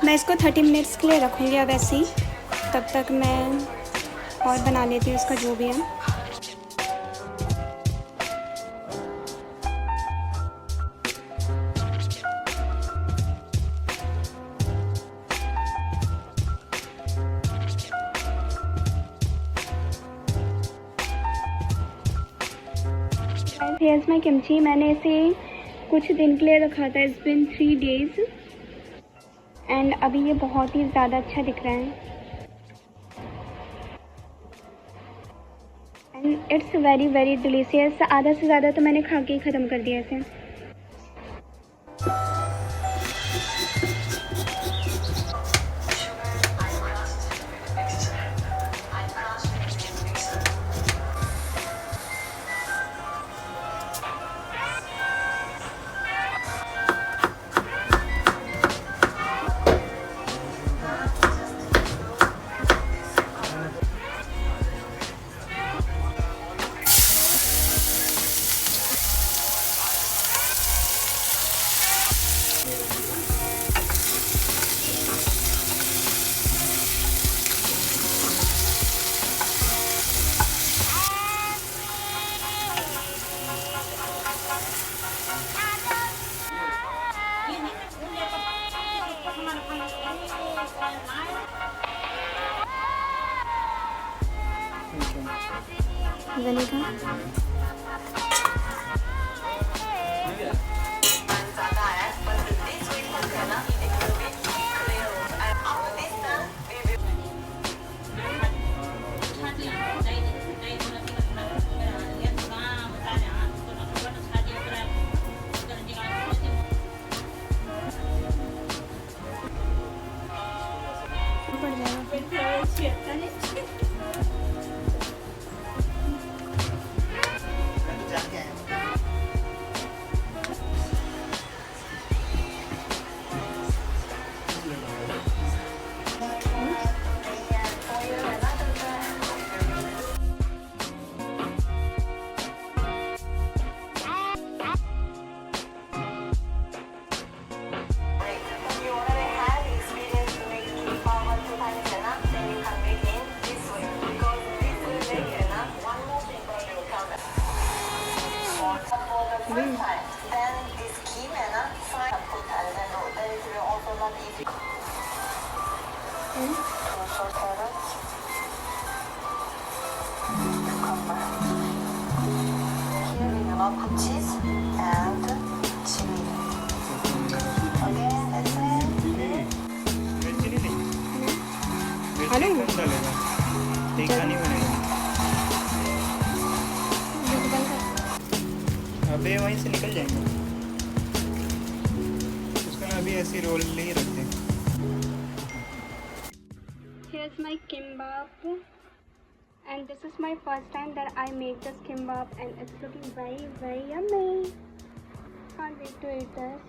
मैं इसको 30 मिनट्स के लिए रखूँगी अब ऐसे ही, तब तक मैं और बना लेती हूँ इसका जो भी है। हेयर्स माई किमची, मैंने इसे कुछ दिन के लिए रखा था, इट्स बिन 3 days एंड अभी ये बहुत ही ज़्यादा अच्छा दिख रहा है and it's very very delicious. आधा से ज़्यादा तो मैंने खा के ही ख़त्म कर दिया इसे। Really? Then this kimbap fry put and then it will also not easy. Hmm? Also carrots, cucumber. Here we will put cheese and chili. Okay, that's it. मिर्ची नहीं देंगे आलू? मिर्ची कम डालेगा तीखा नहीं बनेगा अबे वहीं से निकल जाएंगे उसका ना अभी ऐसी रोल नहीं रखते Here's my kimbap, and this is my first time that I make this kimbap, and it's looking very, very yummy. Can't wait to eat this.